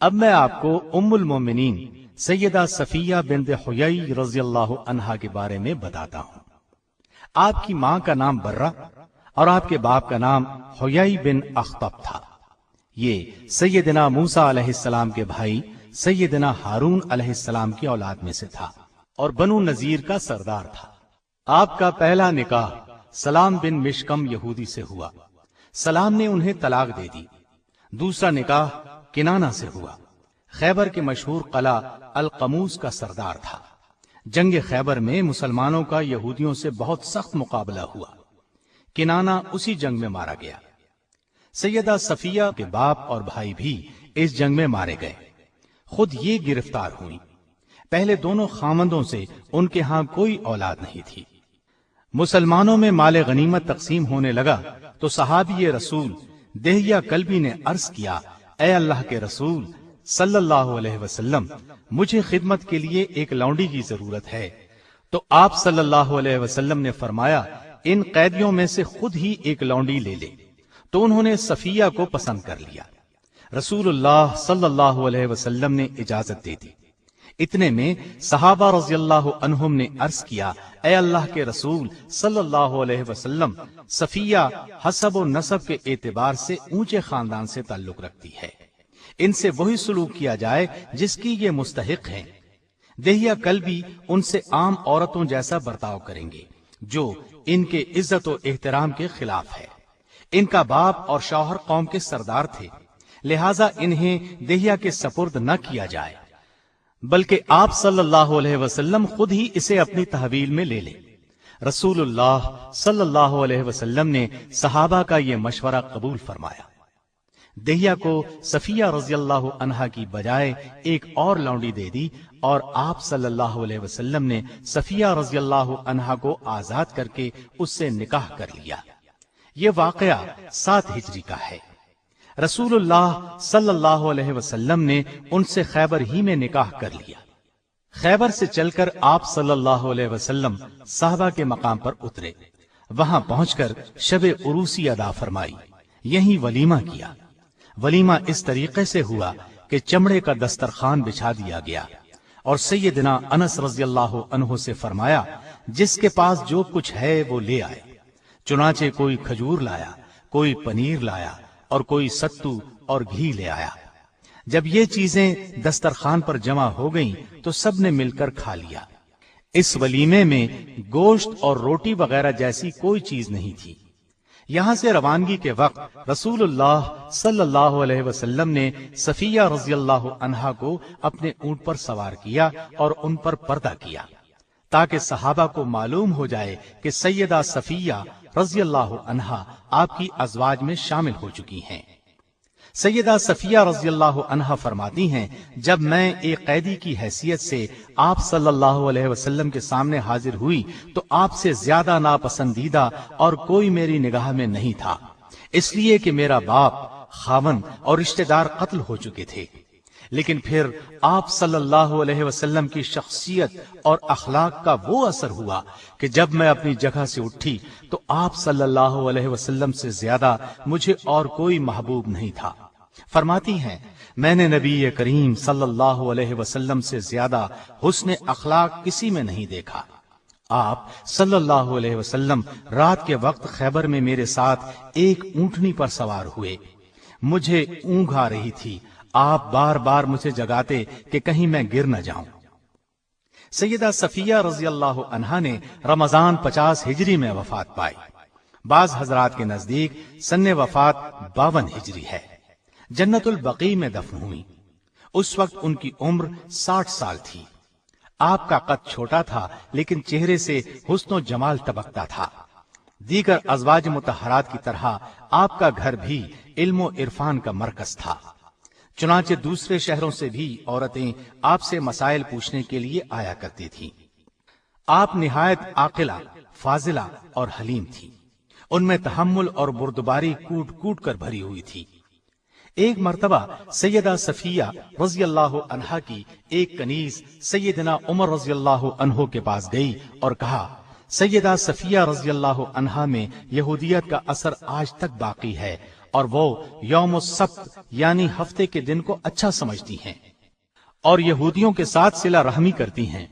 اب میں آپ کو ام المومنین سیدہ صفیہ بنت حیی رضی اللہ عنہا کے بارے میں بتاتا ہوں۔ آپ کی ماں کا نام برہ اور آپ کے باپ کا نام حیی بن اخطب تھا۔ یہ سیدنا موسیٰ علیہ السلام کے بھائی سیدنا ہارون علیہ السلام کی اولاد میں سے تھا اور بنو نذیر کا سردار تھا۔ آپ کا پہلا نکاح سلام بن مشکم یہودی سے ہوا۔ سلام نے انہیں طلاق دے دی۔ دوسرا نکاح کنانہ سے ہوا۔ خیبر کے مشہور قلعہ القموس کا سردار تھا۔ جنگ خیبر میں مسلمانوں کا یہودیوں سے بہت سخت مقابلہ ہوا۔ کنانہ اسی جنگ میں مارا گیا۔ سیدہ صفیہ کے باپ اور بھائی بھی اس جنگ میں مارے گئے۔ خود یہ گرفتار ہوئی۔ پہلے دونوں خامندوں سے ان کے ہاں کوئی اولاد نہیں تھی۔ مسلمانوں میں مال غنیمت تقسیم ہونے لگا تو صحابی رسول دہیہ کلبی نے عرض کیا، اے اللہ کے رسول صلی اللہ علیہ وسلم، مجھے خدمت کے لیے ایک لونڈی کی ضرورت ہے۔ تو آپ صلی اللہ علیہ وسلم نے فرمایا، ان قیدیوں میں سے خود ہی ایک لونڈی لے لے۔ تو انہوں نے صفیہ کو پسند کر لیا۔ رسول اللہ صلی اللہ علیہ وسلم نے اجازت دے دی۔ اتنے میں صحابہ رضی اللہ عنہم نے عرض کیا، اے اللہ کے رسول صلی اللہ علیہ وسلم، صفیہ حسب و نسب کے اعتبار سے اونچے خاندان سے تعلق رکھتی ہے، ان سے وہی سلوک کیا جائے جس کی یہ مستحق ہیں۔ دہیہ کلبی ان سے عام عورتوں جیسا برتاؤ کریں گے جو ان کے عزت و احترام کے خلاف ہے۔ ان کا باپ اور شوہر قوم کے سردار تھے، لہٰذا انہیں دہیہ کے سپرد نہ کیا جائے، بلکہ آپ صلی اللہ علیہ وسلم خود ہی اسے اپنی تحویل میں لے لیں۔ رسول اللہ صلی اللہ علیہ وسلم نے صحابہ کا یہ مشورہ قبول فرمایا۔ دہیہ کو صفیہ رضی اللہ عنہا کی بجائے ایک اور لونڈی دے دی اور آپ صلی اللہ علیہ وسلم نے صفیہ رضی اللہ عنہا کو آزاد کر کے اس سے نکاح کر لیا۔ یہ واقعہ 7 ہجری کا ہے۔ رسول اللہ صلی اللہ علیہ وسلم نے ان سے خیبر ہی میں نکاح کر لیا۔ خیبر سے چل کر آپ صلی اللہ علیہ وسلم صحابہ کے مقام پر اترے۔ وہاں پہنچ کر شب عروسی ادا فرمائی، یہیں ولیمہ کیا۔ ولیمہ اس طریقے سے ہوا کہ چمڑے کا دسترخوان بچھا دیا گیا اور سیدنا انس رضی اللہ عنہ سے فرمایا، جس کے پاس جو کچھ ہے وہ لے آئے۔ چنانچہ کوئی کھجور لایا، کوئی پنیر لایا اور کوئی ستو اور گھی لے آیا۔ جب یہ چیزیں دسترخوان پر جمع ہو گئیں تو سب نے مل کر کھا لیا۔ اس ولیمے میں گوشت اور روٹی وغیرہ جیسی کوئی چیز نہیں تھی۔ یہاں سے روانگی کے وقت رسول اللہ صلی اللہ علیہ وسلم نے صفیہ رضی اللہ عنہا کو اپنے اونٹ پر سوار کیا اور ان پر پردہ کیا تاکہ صحابہ کو معلوم ہو جائے کہ سیدہ صفیہ رضی اللہ عنہا آپ کی ازواج میں شامل ہو چکی ہیں۔ سیدہ صفیہ رضی اللہ عنہا فرماتی ہیں، جب میں ایک قیدی کی حیثیت سے آپ صلی اللہ علیہ وسلم کے سامنے حاضر ہوئی تو آپ سے زیادہ ناپسندیدہ اور کوئی میری نگاہ میں نہیں تھا، اس لیے کہ میرا باپ، خاوند اور رشتہ دار قتل ہو چکے تھے۔ لیکن پھر آپ صلی اللہ علیہ وسلم کی شخصیت اور اخلاق کا وہ اثر ہوا کہ جب میں اپنی جگہ سے اٹھی تو آپ صلی اللہ علیہ وسلم سے زیادہ مجھے اور کوئی محبوب نہیں تھا۔ فرماتی ہیں، میں نے نبی کریم صلی اللہ علیہ وسلم سے زیادہ حسن اخلاق کسی میں نہیں دیکھا۔ آپ صلی اللہ علیہ وسلم رات کے وقت خیبر میں میرے ساتھ ایک اونٹنی پر سوار ہوئے۔ مجھے اونگ آ رہی تھی، آپ بار بار مجھے جگاتے کہ کہیں میں گر نہ جاؤں۔ سیدہ صفیہ رضی اللہ عنہا نے رمضان 50 ہجری میں وفات پائی۔ بعض حضرات کے نزدیک سن وفات 52 ہجری ہے۔ جنت البقیع میں دفن ہوئی۔ اس وقت ان کی عمر 60 سال تھی۔ آپ کا قد چھوٹا تھا لیکن چہرے سے حسن و جمال ٹپکتا تھا۔ دیگر ازواج مطہرات کی طرح آپ کا گھر بھی علم و عرفان کا مرکز تھا، چنانچہ دوسرے شہروں سے بھی عورتیں آپ سے مسائل پوچھنے کے لیے آیا کرتی تھیں۔ آپ نہایت عاقلہ، فاضلہ اور حلیم تھی۔ ان میں تحمل اور بردباری کوٹ کوٹ کر بھری ہوئی تھی۔ ایک مرتبہ سیدہ صفیہ رضی اللہ عنہا کی ایک کنیز سیدنا عمر رضی اللہ عنہ کے پاس گئی اور کہا، سیدہ صفیہ رضی اللہ عنہا میں یہودیت کا اثر آج تک باقی ہے اور وہ یوم السبت یعنی ہفتے کے دن کو اچھا سمجھتی ہیں اور یہودیوں کے ساتھ صلہ رحمی کرتی ہیں۔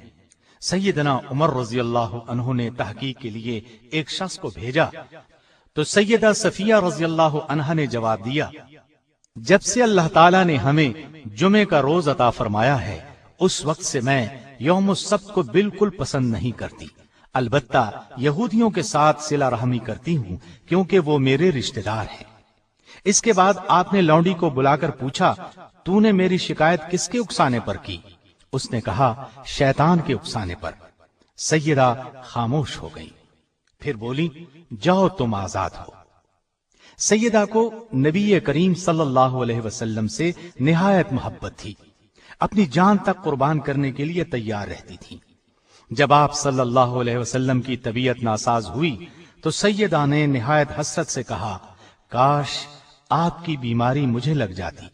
سیدنا عمر رضی اللہ عنہ نے تحقیق کے لیے ایک شخص کو بھیجا تو سیدہ صفیہ رضی اللہ عنہا نے جواب دیا، جب سے اللہ تعالیٰ نے ہمیں جمعے کا روز عطا فرمایا ہے اس وقت سے میں یوم السبت کو بالکل پسند نہیں کرتی، البتہ یہودیوں کے ساتھ صلہ رحمی کرتی ہوں کیونکہ وہ میرے رشتہ دار ہیں۔ اس کے بعد آپ نے لونڈی کو بلا کر پوچھا، تو نے میری شکایت کس کے اکسانے پر کی؟ اس نے کہا، شیطان کے اکسانے پر۔ سیدہ خاموش ہو گئی، پھر بولی، جاؤ تم آزاد ہو۔ سیدہ کو نبی کریم صلی اللہ علیہ وسلم سے نہایت محبت تھی، اپنی جان تک قربان کرنے کے لیے تیار رہتی تھی۔ جب آپ صلی اللہ علیہ وسلم کی طبیعت ناساز ہوئی تو سیدہ نے نہایت حسرت سے کہا، کاش آپ کی بیماری مجھے لگ جاتی۔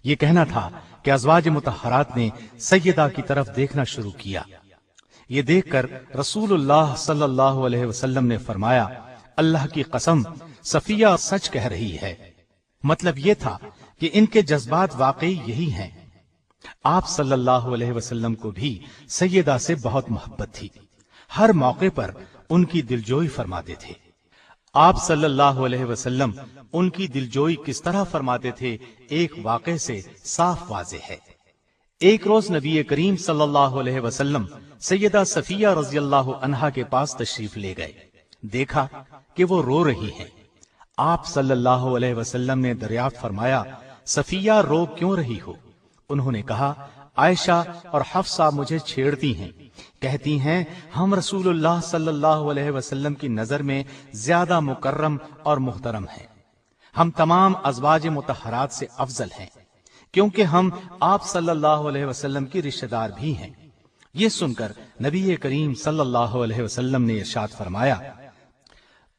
یہ کہنا تھا کہ ازواج مطہرات نے سیدہ کی طرف دیکھنا شروع کیا۔ یہ دیکھ کر رسول اللہ صلی اللہ علیہ وسلم نے فرمایا، اللہ کی قسم صفیہ سچ کہہ رہی ہے۔ مطلب یہ تھا کہ ان کے جذبات واقعی یہی ہیں۔ آپ صلی اللہ علیہ وسلم کو بھی سیدہ سے بہت محبت تھی، ہر موقع پر ان کی دلجوئی فرماتے تھے۔ آپ صلی اللہ علیہ وسلم ان کی دلجوئی کس طرح فرماتے تھے، ایک واقعے سے صاف واضح ہے۔ ایک روز نبی کریم صلی اللہ علیہ وسلم سیدہ صفیہ رضی اللہ عنہا کے پاس تشریف لے گئے، دیکھا کہ وہ رو رہی ہیں۔ آپ صلی اللہ علیہ وسلم نے دریافت فرمایا، صفیہ رو کیوں رہی ہو؟ انہوں نے کہا، عائشہ اور حفصہ مجھے چھیڑتی ہیں، کہتی ہیں ہم رسول اللہ صلی اللہ علیہ وسلم کی نظر میں زیادہ مکرم اور محترم ہیں، ہم تمام ازواج مطہرات سے افضل ہیں کیونکہ ہم آپ صلی اللہ علیہ وسلم کی رشتہ دار بھی ہیں۔ یہ سن کر نبی کریم صلی اللہ علیہ وسلم نے ارشاد فرمایا،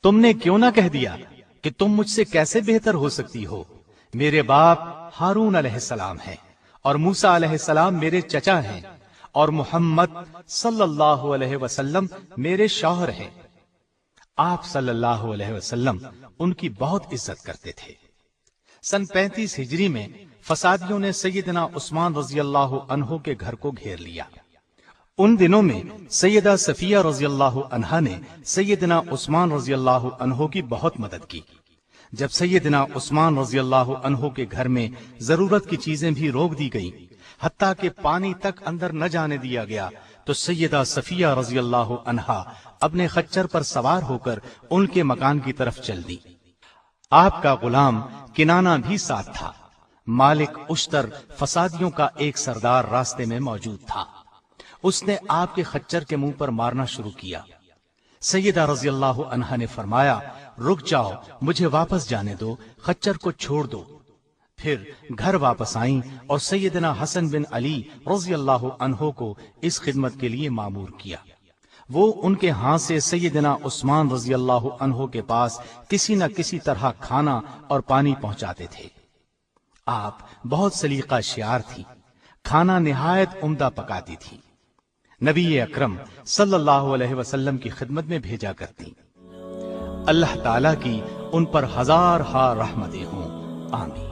تم نے کیوں نہ کہہ دیا کہ تم مجھ سے کیسے بہتر ہو سکتی ہو؟ میرے باپ ہارون علیہ السلام ہیں اور موسیٰ علیہ السلام میرے چچا ہیں اور محمد صلی اللہ علیہ وسلم میرے شوہر ہیں۔ آپ صلی اللہ علیہ وسلم ان کی بہت عزت کرتے تھے۔ سن 35 ہجری میں فسادیوں نے سیدنا عثمان رضی اللہ عنہ کے گھر کو گھیر لیا۔ ان دنوں میں سیدہ صفیہ رضی اللہ عنہا نے سیدنا عثمان رضی اللہ عنہ کی بہت مدد کی۔ جب سیدنا عثمان رضی اللہ عنہ کے گھر میں ضرورت کی چیزیں بھی روک دی گئیں، حتیٰ کہ پانی تک اندر نہ جانے دیا گیا، تو سیدہ صفیہ رضی اللہ عنہا اپنے خچر پر سوار ہو کر ان کے مکان کی طرف چل دی۔ آپ کا غلام کنانہ بھی ساتھ تھا۔ مالک اشتر فسادیوں کا ایک سردار راستے میں موجود تھا، اس نے آپ کے خچر کے منہ پر مارنا شروع کیا۔ سیدہ رضی اللہ عنہا نے فرمایا، رک جاؤ، مجھے واپس جانے دو، خچر کو چھوڑ دو۔ پھر گھر واپس آئیں اور سیدنا حسن بن علی رضی اللہ عنہ کو اس خدمت کے لیے مامور کیا۔ وہ ان کے ہاتھ سے سیدنا عثمان رضی اللہ عنہ کے پاس کسی نہ کسی طرح کھانا اور پانی پہنچاتے تھے۔ آپ بہت سلیقہ شیار تھی، کھانا نہایت عمدہ پکاتی تھی، نبی اکرم صلی اللہ علیہ وسلم کی خدمت میں بھیجا کرتی۔ اللہ تعالیٰ کی ان پر ہزار ہا رحمتیں ہوں، آمین۔